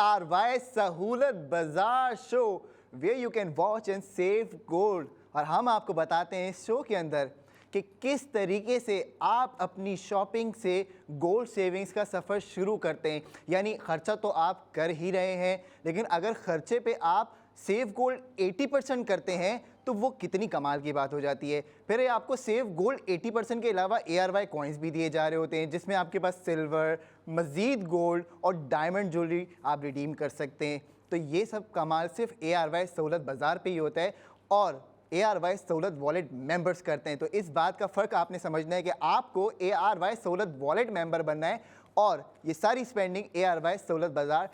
ARY सहूलत बाजार show way you can watch and save gold. और हम आपको बताते हैं इस शो के अंदर कि किस तरीके से आप अपनी शॉपिंग से गोल्ड सेविंग्स का सफ़र शुरू करते हैं। यानी ख़र्चा तो आप कर ही रहे हैं, लेकिन अगर ख़र्चे पे आप सेव गोल्ड 80% करते हैं तो वो कितनी कमाल की बात हो जाती है। फिर आपको सेव गोल्ड 80% के अलावा ARY कॉइन्स भी दिए जा रहे होते हैं, जिसमें आपके पास सिल्वर, मज़ीद गोल्ड और डायमंड ज्वेलरी आप रिडीम कर सकते हैं। तो ये सब कमाल सिर्फ ARY सहूलत बाज़ार पे ही होता है और ARY सहूलत वॉलेट मेंबर्स करते हैं। तो इस बात का फ़र्क आपने समझना है कि आपको ARY सहूलत वॉलेट मेंबर बनना है और ये सारी स्पेंडिंग ARY सहूलत बाज़ार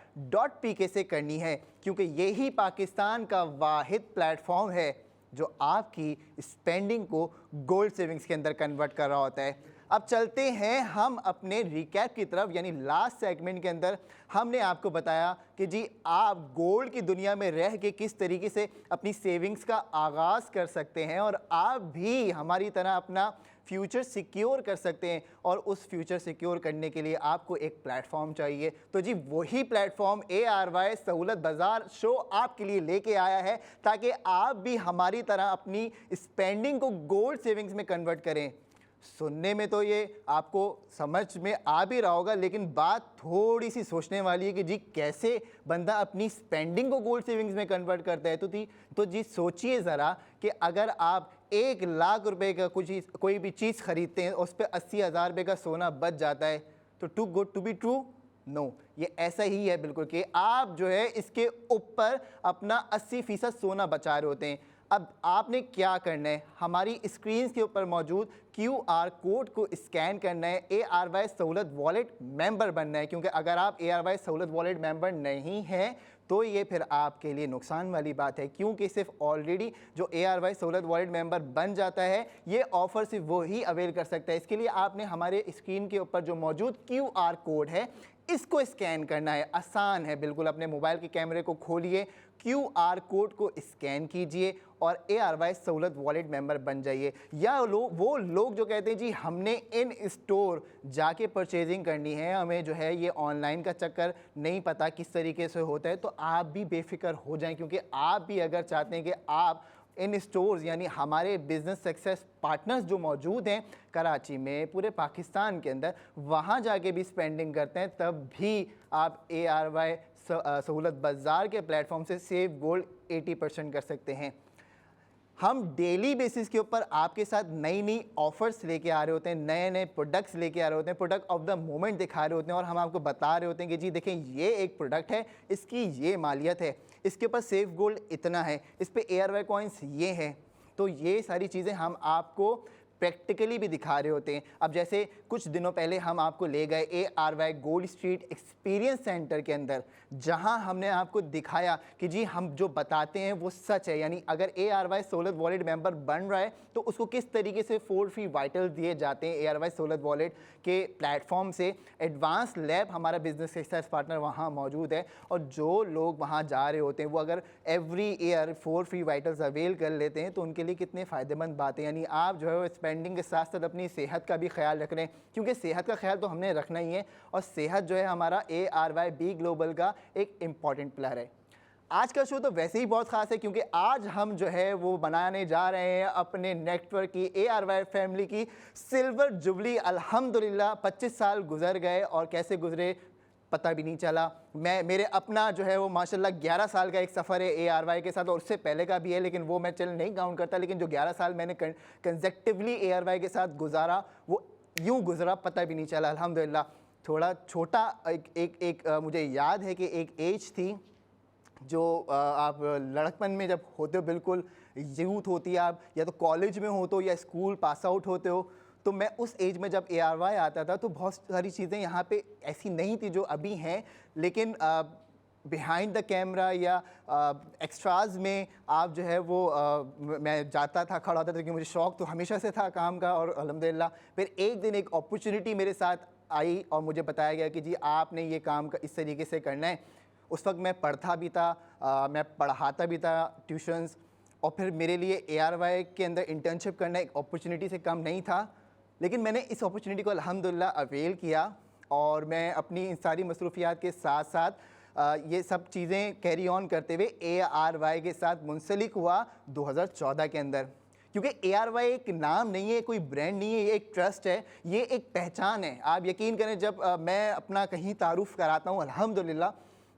.pk से करनी है, क्योंकि यही पाकिस्तान का वाहिद प्लेटफॉर्म है जो आपकी स्पेंडिंग को गोल्ड सेविंग्स के अंदर कन्वर्ट कर रहा होता है। अब चलते हैं हम अपने रिकैप की तरफ, यानी लास्ट सेगमेंट के अंदर हमने आपको बताया कि जी आप गोल्ड की दुनिया में रह के किस तरीके से अपनी सेविंग्स का आगाज़ कर सकते हैं और आप भी हमारी तरह अपना फ्यूचर सिक्योर कर सकते हैं। और उस फ्यूचर सिक्योर करने के लिए आपको एक प्लेटफॉर्म चाहिए। तो जी वही प्लेटफॉर्म ARY सहूलत बाज़ार शो आपके लिए लेके आया है, ताकि आप भी हमारी तरह अपनी स्पेंडिंग को गोल्ड सेविंग्स में कन्वर्ट करें। सुनने में तो ये आपको समझ में आ भी रहा होगा, लेकिन बात थोड़ी सी सोचने वाली है कि जी कैसे बंदा अपनी स्पेंडिंग को गोल्ड सेविंग्स में कन्वर्ट करता है। तो जी सोचिए ज़रा कि अगर आप 1 लाख रुपए का कोई भी चीज़ खरीदते हैं, उस पर 80,000 रुपये का सोना बच जाता है, तो too good to be true? No, ये ऐसा ही है बिल्कुल कि आप जो है इसके ऊपर अपना 80% सोना बचा रहे होते हैं। अब आपने क्या करना है, हमारी स्क्रीन के ऊपर मौजूद QR कोड को स्कैन करना है, ARY सहूलत वॉलेट मेंबर बनना है, क्योंकि अगर आप ARY सहूलत वॉलेट मेंबर नहीं हैं तो ये फिर आपके लिए नुकसान वाली बात है, क्योंकि सिर्फ ऑलरेडी जो ARY सहूलत वॉलेट मेंबर बन जाता है ये ऑफ़र सिर्फ वो ही अवेल कर सकता है। इसके लिए आपने हमारे स्क्रीन के ऊपर जो मौजूद QR कोड है इसको स्कैन करना है। आसान है बिल्कुल, अपने मोबाइल के कैमरे को खोलिए, QR कोड को स्कैन कीजिए और ARY सहूलत वॉलेट मेंबर बन जाइए। या वो लोग जो कहते हैं जी हमने इन स्टोर जाके परचेजिंग करनी है, हमें जो है ये ऑनलाइन का चक्कर नहीं पता किस तरीके से होता है, तो आप भी बेफिक्र हो जाएं, क्योंकि आप भी अगर चाहते हैं कि आप इन स्टोर्स यानी हमारे बिज़नेस सक्सेस पार्टनर्स जो मौजूद हैं कराची में, पूरे पाकिस्तान के अंदर, वहाँ जाके भी स्पेंडिंग करते हैं, तब भी आप ARY सहूलत बाज़ार के प्लेटफॉर्म से सेव गोल्ड 80% कर सकते हैं। हम डेली बेसिस के ऊपर आपके साथ नई नई ऑफ़र्स लेके आ रहे होते हैं, नए नए प्रोडक्ट्स लेके आ रहे होते हैं, प्रोडक्ट ऑफ द मोमेंट दिखा रहे होते हैं और हम आपको बता रहे होते हैं कि जी देखें ये एक प्रोडक्ट है, इसकी ये मालियत है, इसके ऊपर सेफ गोल्ड इतना है, इस पर ARY कॉइन्स ये हैं। तो ये सारी चीज़ें हम आपको प्रैक्टिकली भी दिखा रहे होते हैं। अब जैसे कुछ दिनों पहले हम आपको ले गए ARY gold street experience centre के अंदर, जहां हमने आपको दिखाया कि जी हम जो बताते हैं वो सच है। यानी अगर ARY सहूलत वॉलेट मेंबर बन रहा है तो उसको किस तरीके से 4 फ्री वाइटल दिए जाते हैं ARY सहूलत वॉलेट के प्लेटफॉर्म से। एडवांस लैब हमारा बिजनेस सक्सेस पार्टनर वहाँ मौजूद है और जो लोग वहाँ जा रहे होते हैं वो अगर every year 4 free vitals avail कर लेते हैं तो उनके लिए कितने फ़ायदेमंद बातें। यानी आप जो है स्पेंडिंग के साथ साथ अपनी सेहत का भी ख्याल रख रहे हैं, क्योंकि सेहत का ख्याल तो हमने रखना ही है और सेहत जो है हमारा ARY बी ग्लोबल का एक इम्पॉर्टेंट पिलर है। आज का शो तो वैसे ही बहुत ख़ास है क्योंकि आज हम जो है वो बनाने जा रहे हैं अपने नेटवर्क की ARY फैमिली की सिल्वर जुबली। अल्हम्दुलिल्लाह 25 साल गुजर गए और कैसे गुजरे पता भी नहीं चला। मेरे अपना जो है वो माशाल्लाह 11 साल का एक सफ़र है ARY के साथ और उससे पहले का भी है, लेकिन वो मैं चल नहीं काउंट करता। लेकिन जो 11 साल मैंने कंसेक्टिवली ARY के साथ गुजारा वो यूँ गुजरा पता भी नहीं चला अल्हम्दुलिल्लाह। थोड़ा छोटा एक मुझे याद है कि एक एज थी जो आप लड़कपन में जब होते हो, बिल्कुल यूथ होती है आप, या तो कॉलेज में हो तो या स्कूल पास आउट होते हो, तो मैं उस एज में जब ARY आता था तो बहुत सारी चीज़ें यहाँ पे ऐसी नहीं थी जो अभी हैं, लेकिन बिहाइंड द कैमरा या एक्स्ट्राज में आप जो है वो मैं जाता था, खड़ा होता था, क्योंकि मुझे शौक़ तो हमेशा से था काम का। और अल्हम्दुलिल्लाह फिर एक दिन एक अपॉर्चुनिटी मेरे साथ आई और मुझे बताया गया कि जी आपने ये काम इस तरीके से करना है। उस वक्त मैं पढ़ता भी था, मैं पढ़ाता भी था ट्यूशन्स, और फिर मेरे लिए ARY के अंदर इंटर्नशिप करना एक अपॉर्चुनिटी से कम नहीं था। लेकिन मैंने इस अपॉर्चुनिटी को अल्हम्दुलिल्लाह अवेल किया और मैं अपनी इन सारी मसरूफियात के साथ साथ ये सब चीज़ें कैरी ऑन करते हुए ARY के साथ मुंसलिक हुआ 2014 के अंदर। क्योंकि ARY एक नाम नहीं है, कोई ब्रांड नहीं है, ये एक ट्रस्ट है, ये एक पहचान है। आप यकीन करें, जब मैं अपना कहीं तारुफ़ कराता हूँ अल्हम्दुलिल्लाह,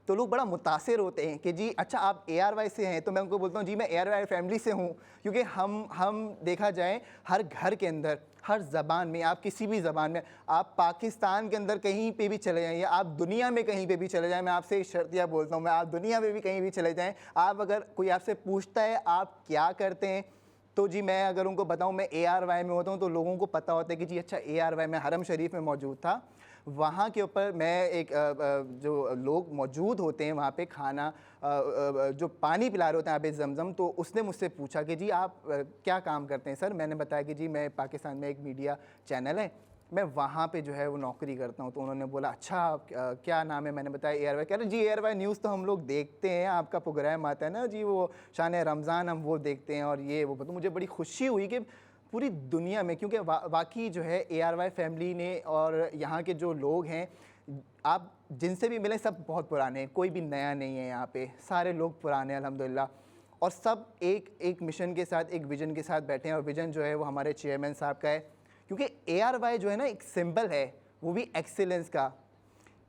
तो लोग बड़ा मुतासिर होते हैं कि जी अच्छा आप ARY से हैं, तो मैं उनको बोलता हूँ जी मैं ARY फैमिली से हूँ। क्योंकि हम देखा जाए हर घर के अंदर, हर ज़बान में, आप किसी भी ज़बान में, आप पाकिस्तान के अंदर कहीं पे भी चले जाएँ या आप दुनिया में कहीं पे भी चले जाएँ, मैं आपसे शर्तिया बोलता हूँ, मैं आप दुनिया में भी कहीं भी चले जाएँ, आप अगर कोई आपसे पूछता है आप क्या करते हैं, तो जी मैं अगर उनको बताऊँ मैं ARY में होता हूँ, तो लोगों को पता होता है कि जी अच्छा ARY में हरम शरीफ में मौजूद था। वहाँ के ऊपर मैं एक जो लोग मौजूद होते हैं वहाँ पे खाना जो पानी पिला रहे होते हैं आबे ज़मज़म, तो उसने मुझसे पूछा कि जी आप क्या काम करते हैं सर? मैंने बताया कि जी मैं पाकिस्तान में एक मीडिया चैनल है, मैं वहाँ पे जो है वो नौकरी करता हूँ। तो उन्होंने बोला अच्छा आप क्या नाम है? मैंने बताया ARY। कह रहे जी ARY न्यूज़ तो हम लोग देखते हैं, आपका प्रोग्राम आता है ना जी वो शान रमज़ान, हम वो देखते हैं और ये वो। तो मुझे बड़ी खुशी हुई कि पूरी दुनिया में, क्योंकि वाकई जो है ARY फैमिली ने और यहाँ के जो लोग हैं, आप जिनसे भी मिले सब बहुत पुराने हैं, कोई भी नया नहीं है यहाँ पे, सारे लोग पुराने हैं अल्हम्दुलिल्लाह। और सब एक मिशन के साथ, एक विजन के साथ बैठे हैं, और विजन जो है वो हमारे चेयरमैन साहब का है। क्योंकि ARY जो है ना एक सिंबल है, वो भी एक्सीलेंस का।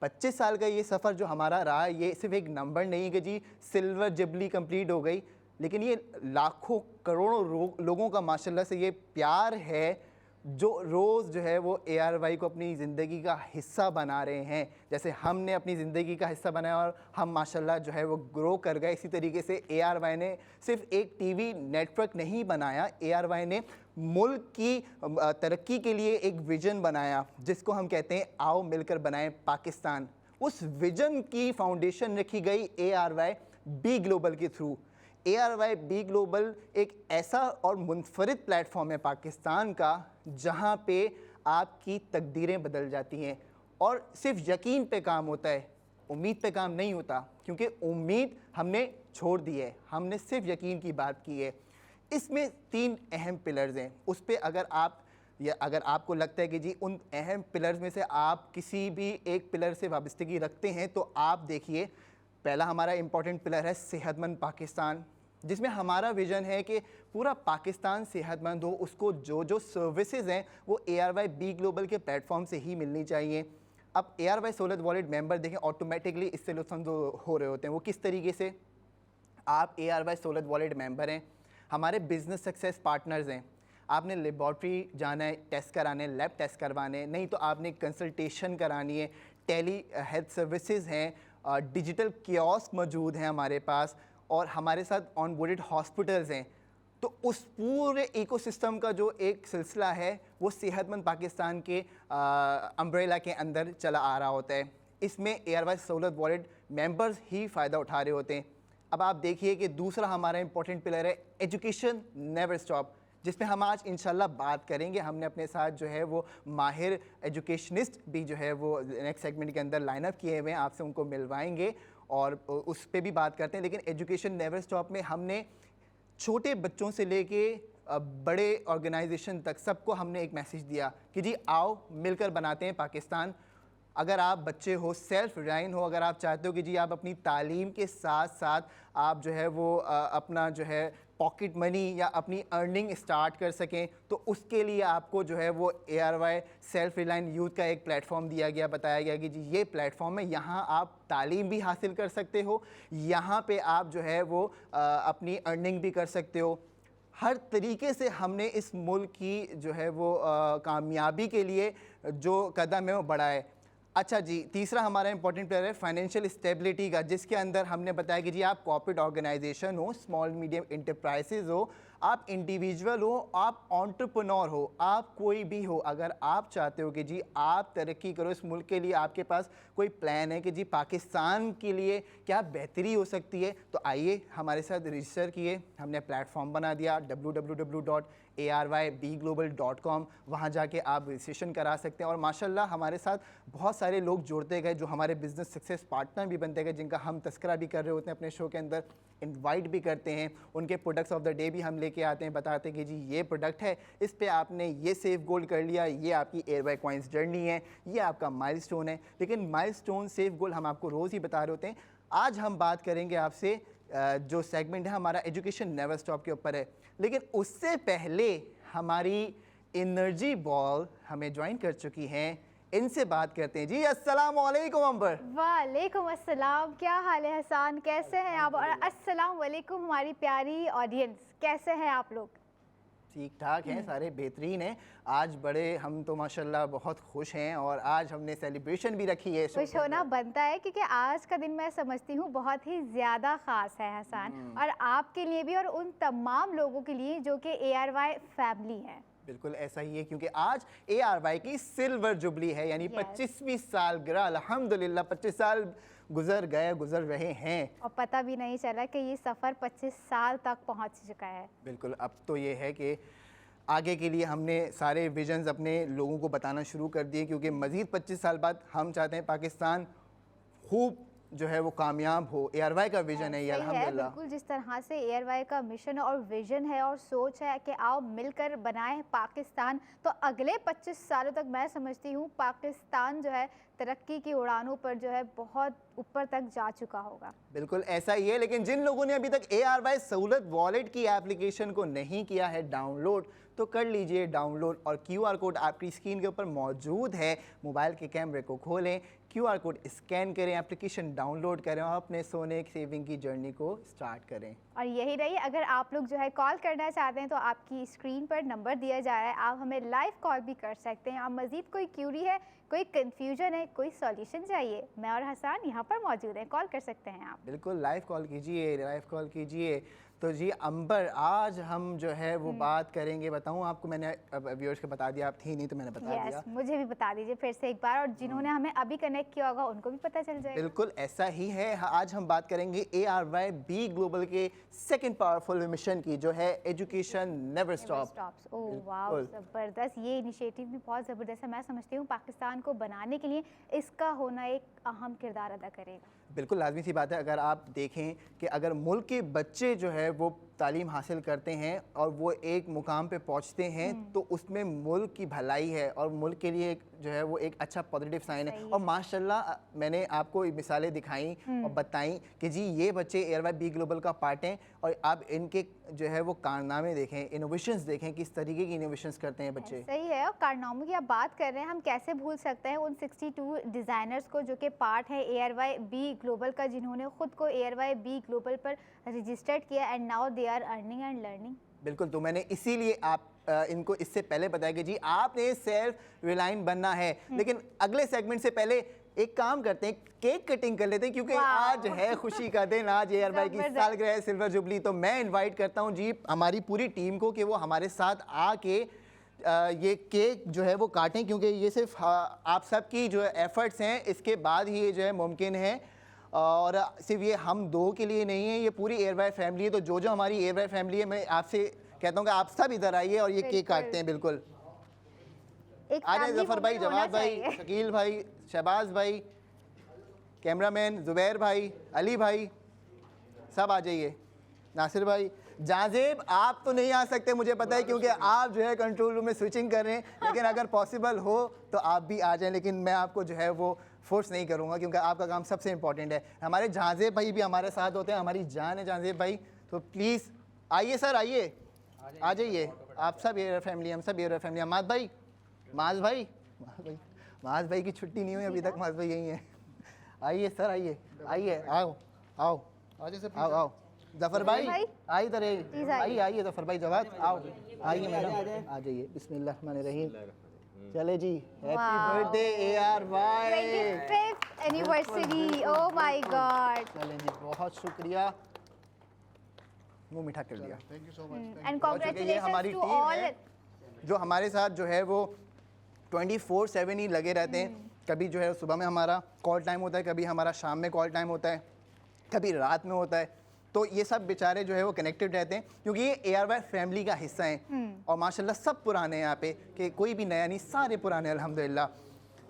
25 साल का ये सफ़र जो हमारा रहा, ये सिर्फ एक नंबर नहीं है कि जी सिल्वर जुबली कंप्लीट हो गई, लेकिन ये लाखों करोड़ों लोगों का माशाल्लाह से ये प्यार है, जो रोज़ जो है वो ARY को अपनी ज़िंदगी का हिस्सा बना रहे हैं। जैसे हमने अपनी ज़िंदगी का हिस्सा बनाया और हम माशाल्लाह जो है वो ग्रो कर गए, इसी तरीके से ARY ने सिर्फ एक टीवी नेटवर्क नहीं बनाया, ARY ने मुल्क की तरक्की के लिए एक विज़न बनाया, जिसको हम कहते हैं आओ मिलकर बनाएं पाकिस्तान। उस विज़न की फाउंडेशन रखी गई ARY बी ग्लोबल के थ्रू। ARY बी ग्लोबल एक ऐसा और मुनफरिद प्लेटफॉर्म है पाकिस्तान का, जहाँ पे आपकी तकदीरें बदल जाती हैं। और सिर्फ यकीन पे काम होता है, उम्मीद पे काम नहीं होता, क्योंकि उम्मीद हमने छोड़ दी है, हमने सिर्फ यकीन की बात की है। इसमें 3 अहम पिलर्स हैं, उस पे अगर आपको लगता है कि जी उन अहम पिलर्स में से आप किसी भी एक पिलर से वाबस्तगी रखते हैं, तो आप देखिए, पहला हमारा इम्पॉर्टेंट पिलर है सेहतमंद पाकिस्तान, जिसमें हमारा विज़न है कि पूरा पाकिस्तान सेहतमंद हो, उसको जो जो सर्विसेज हैं वो ARY बी ग्लोबल के प्लेटफॉर्म से ही मिलनी चाहिए। अब ARY सहूलत वॉलेट मेंबर देखें, ऑटोमेटिकली इससे लुत्फ़अंदोज़ हो रहे होते हैं। वो किस तरीके से? आप ARY सहूलत वॉलेट मेंबर हैं, हमारे बिज़नेस सक्सेस पार्टनर्स हैं, आपने लेबॉर्ट्री जाना है, टेस्ट कराने, लैब टेस्ट करवाने, नहीं तो आपने कंसल्टेशन करानी है, टेली हेल्थ सर्विसेज हैं, डिजिटल कियोस्क मौजूद हैं हमारे पास, और हमारे साथ ऑनबोर्डेड हॉस्पिटल्स हैं। तो उस पूरे इकोसिस्टम का जो एक सिलसिला है वो सेहतमंद पाकिस्तान के अम्ब्रेला के अंदर चला आ रहा होता है। इसमें ARY सहूलत वॉलेट मेंबर्स ही फ़ायदा उठा रहे होते हैं। अब आप देखिए कि दूसरा हमारा इंपॉर्टेंट पिलर है एजुकेशन नेवर स्टॉप, जिसमें हम आज इंशाल्लाह बात करेंगे। हमने अपने साथ जो है वो माहिर एजुकेशनिस्ट भी जो है वो नेक्स्ट सेगमेंट के अंदर लाइनअप किए हुए हैं, आपसे उनको मिलवाएंगे और उस पर भी बात करते हैं। लेकिन एजुकेशन नेवर स्टॉप में हमने छोटे बच्चों से लेके बड़े ऑर्गेनाइजेशन तक सबको हमने एक मैसेज दिया कि जी आओ मिलकर बनाते हैं पाकिस्तान। अगर आप बच्चे हो, सेल्फ रिलाइन हो, अगर आप चाहते हो कि जी आप अपनी तालीम के साथ साथ आप जो है वो अपना जो है पॉकेट मनी या अपनी अर्निंग स्टार्ट कर सकें, तो उसके लिए आपको जो है वो ARY सेल्फ रिलाइन यूथ का एक प्लेटफॉर्म दिया गया, बताया गया कि जी ये प्लेटफॉर्म है, यहाँ आप तालीम भी हासिल कर सकते हो, यहाँ पे आप जो है वो अपनी अर्निंग भी कर सकते हो। हर तरीके से हमने इस मुल्क की जो है वो कामयाबी के लिए जो कदम है वो बढ़ाए। अच्छा जी, तीसरा हमारा इंपॉर्टेंट पिलर है फाइनेंशियल स्टेबिलिटी का, जिसके अंदर हमने बताया कि जी आप कॉर्पोरेट ऑर्गेनाइजेशन हो, स्मॉल मीडियम इंटरप्राइजेज हो, आप इंडिविजुअल हो, आप एंटरप्रेन्योर हो, आप कोई भी हो, अगर आप चाहते हो कि जी आप तरक्की करो इस मुल्क के लिए, आपके पास कोई प्लान है कि जी पाकिस्तान के लिए क्या बेहतरी हो सकती है, तो आइए हमारे साथ रजिस्टर किए। हमने प्लेटफॉर्म बना दिया www.arybglobal.com, वहाँ जाके आप रजिस्ट्रेशन करा सकते हैं। और माशाल्लाह हमारे साथ बहुत सारे लोग जुड़ते गए, जो हमारे बिज़नेस सक्सेस पार्टनर भी बनते गए, जिनका हम तस्करा भी कर रहे होते हैं अपने शो के अंदर, इनवाइट भी करते हैं, उनके प्रोडक्ट्स ऑफ द डे भी हम लेके आते हैं, बताते हैं कि जी ये प्रोडक्ट है, इस पे आपने ये सेफ गोल्ड कर लिया, ये आपकी ARY कॉइन्स जर्नी है, ये आपका माइलस्टोन है। लेकिन माइलस्टोन सेफ गोल्ड हम आपको रोज़ ही बता रहे होते हैं, आज हम बात करेंगे आपसे जो सेगमेंट है हमारा एजुकेशन नेवर स्टॉप के ऊपर है, लेकिन उससे पहले हमारी एनर्जी बॉल हमें ज्वाइन कर चुकी हैं। इनसे बात करते हैं। जी अस्सलाम वालेकुम अंबर। वालेकुम अस्सलाम, क्या हाल है हसान, कैसे हैं आप? और अस्सलाम वालेकुम हमारी प्यारी ऑडियंस, कैसे हैं आप लोग? ठीक ठाक हैं, सारे बेहतरीन हैं। आज बड़े हम तो माशाल्लाह बहुत खुश हैं और आज हमने सेलिब्रेशन भी रखी है। खुश होना बनता है क्योंकि आज का दिन मैं समझती हूँ बहुत ही ज़्यादा ख़ास है हसान, और आपके लिए भी और उन तमाम लोगों के लिए जो कि ARY फैमिली है। बिल्कुल ऐसा ही है क्योंकि आज ARY की सिल्वर जुबली है, यानी 25वीं सालगिरह। अल्हम्दुलिल्लाह 25 साल गुजर रहे हैं और पता भी नहीं चला कि ये सफ़र 25 साल तक पहुंच चुका है। बिल्कुल, अब तो ये है कि आगे के लिए हमने सारे विजन्स अपने लोगों को बताना शुरू कर दिए, क्योंकि मज़ीद 25 साल बाद हम चाहते हैं पाकिस्तान खूब जो है वो कामयाब हो। ARY का विजन है ये, अल्हम्दुलिल्लाह। बिल्कुल, जिस तरह से ARY का मिशन और विजन है और सोच है कि आओ मिलकर बनाएं पाकिस्तान, तो अगले 25 सालों तक मैं समझती हूँ पाकिस्तान जो है तरक्की की उड़ानों पर जो है बहुत ऊपर तक जा चुका होगा। बिल्कुल ऐसा ही है, लेकिन जिन लोगों ने अभी तक ARY सहूलत वॉलेट की एप्लीकेशन को नहीं किया है डाउनलोड, तो कर लीजिए डाउनलोड। और QR कोड आपकी स्क्रीन के ऊपर मौजूद है। मोबाइल के कैमरे को खोलें, QR कोड स्कैन करें, एप्लीकेशन डाउनलोड करें और अपने सोने सेविंग की जर्नी को स्टार्ट करें। और यही रही, अगर आप लोग जो है कॉल करना चाहते हैं तो आपकी स्क्रीन पर नंबर दिया जा रहा है, आप हमें लाइव कॉल भी कर सकते हैं। आप मज़ीद कोई क्यूरी है, कोई कन्फ्यूजन है, कोई सॉल्यूशन चाहिए, मैं और हसान यहाँ पर मौजूद हैं, कॉल कर सकते हैं आप। बिल्कुल लाइव कॉल कीजिए, लाइव कॉल कीजिए। तो जी अंबर, आज हम जो है वो बात करेंगे, बताऊं आपको, मैंने व्यूअर्स को बता दिया, आप थी नहीं तो मैंने बता दिया। मुझे भी बता दीजिए फिर से एक बार, और जिन्होंने हमें अभी कनेक्ट किया होगा उनको भी पता चल जाएगा। बिल्कुल ऐसा ही है। आज हम बात करेंगे ARY बी ग्लोबल के सेकंड पावरफुल मिशन की, जो है एजुकेशन नेवर स्टॉप्स। ओह वाह, ज़बरदस्त, ये इनिशिएटिव भी बहुत ज़बरदस्त है। मैं समझती हूँ पाकिस्तान को बनाने के लिए इसका होना एक अहम किरदार अदा करेगा। बिल्कुल लाजमी सी बात है। अगर आप देखें कि अगर मुल्क के बच्चे जो है वो तालीम हासिल करते हैं और वो एक मुकाम पे पहुंचते हैं, तो उसमें मुल्क की भलाई है और मुल्क के लिए जो है वो एक अच्छा पॉजिटिव साइन है। और माशाल्लाह मैंने आपको मिसालें दिखाई और बताई कि जी ये बच्चे ARY बी ग्लोबल का पार्ट हैं, और आप इनके जो है वो कारनामे देखें, इनोवेशंस देखें, किस तरीके की इनोवेशंस करते हैं बच्चे। सही है, और कारनामों की आप बात कर रहे हैं, हम कैसे भूल सकते हैं उन 62 डिज़ाइनर्स को जो कि पार्ट है ARY बी ग्लोबल का, जिन्होंने खुद को ARY बी ग्लोबल पर रजिस्टर्ड किया and now they are earning and learning. बिल्कुल, तो मैंने इसीलिए आप इनको इससे पहले बताया कि जी आपने सेल्फ रिलायंट बनना है। लेकिन अगले सेगमेंट से पहले एक काम करते हैं, केक कटिंग कर लेते हैं, क्योंकि आज है खुशी का दिन, आज ARY की सालगिरह है, सिल्वर जुबली। तो मैं इनवाइट करता हूं जी हमारी पूरी टीम को कि वो हमारे साथ आके ये केक जो है वो काटें, क्योंकि ये सिर्फ आप सबकी जो एफर्ट्स हैं इसके बाद ही ये जो है मुमकिन है। और सिर्फ ये हम दो के लिए नहीं है, ये पूरी ARY फैमिली है। तो जो जो हमारी ARY फैमिली है, मैं आपसे कहता हूँ कि आप सब इधर आइए और ये केक काटते हैं। बिल्कुल आ जाए, जफर भाई, जवाद भाई, शकील भाई, शहबाज भाई, कैमरामैन जुबैर भाई, अली भाई, सब आ जाइए। नासिर भाई, जाजेब आप तो नहीं आ सकते मुझे पता है, क्योंकि आप जो है कंट्रोल रूम में स्विचिंग कर रहे हैं, लेकिन अगर पॉसिबल हो तो आप भी आ जाएं। लेकिन मैं आपको जो है वो फोर्स नहीं करूंगा, क्योंकि आपका काम सबसे इंपॉर्टेंट है। हमारे जाजेब भाई भी हमारे साथ होते हैं, हमारी जान है जाजेब भाई। तो प्लीज़ आइए सर, आइए, आ जाइए। आप सब ARY फैमिली, हम सब ARY फैमिली। माज भाई, माज भाई, माज भाई की छुट्टी नहीं हुई अभी तक, माज भाई यही है। आइए सर, आइए, आइए, आओ आओ आओ आओ। जफर भाई आइए, इधर आइए, आइए जफर भाई, जवाद आओ, आइए मैडम, आ जाइए। बिस्मिल्लाहिर्रहमानिर्रहीम। चले जी, happy birthday ARY 25th anniversary, oh my God. चलें जी, बहुत शुक्रिया, मुंह मीठा कर लिया। एंड ये कांग्रेचुलेशंस हमारी टू टीम ऑल है जो हमारे साथ जो है वो 24/7 ही लगे रहते हैं। कभी जो है सुबह में हमारा कॉल टाइम होता है, कभी हमारा शाम में कॉल टाइम होता है, कभी रात में होता है। तो ये सब बेचारे जो है वो कनेक्टेड रहते हैं, क्योंकि ये ARY फैमिली का हिस्सा हैं। और माशाल्लाह सब पुराने हैं यहाँ पे, कि कोई भी नया नहीं, सारे पुराने अल्हम्दुलिल्लाह।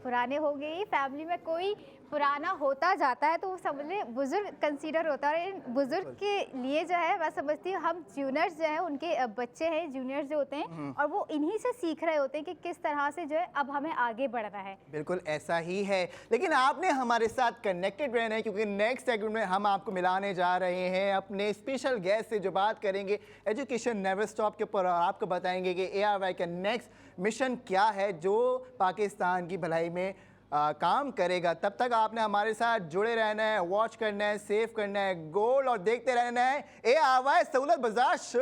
पुराने हो गए, फैमिली में कोई पुराना होता जाता है तो वो समझ लें बुजुर्ग कंसीडर होता है। और इन बुजुर्ग के लिए जो है मैं समझती हूँ हम जूनियर्स जो है उनके बच्चे हैं, जूनियर्स जो होते हैं और वो इन्हीं से सीख रहे होते हैं कि किस तरह से जो है अब हमें आगे बढ़ना है। बिल्कुल ऐसा ही है, लेकिन आपने हमारे साथ कनेक्टेड रहना है क्योंकि नेक्स्ट सेगमेंट में हम आपको मिलाने जा रहे हैं अपने स्पेशल गेस्ट से जो बात करेंगे एजुकेशन नेवर स्टॉप के ऊपर और आपको बताएंगे कि ARY का नेक्स्ट मिशन क्या है जो पाकिस्तान की भलाई में काम करेगा। तब तक आपने हमारे साथ जुड़े रहना है, वॉच करना है, सेव करना है गोल्ड और देखते रहना है ARY सहूलत बाजार शो।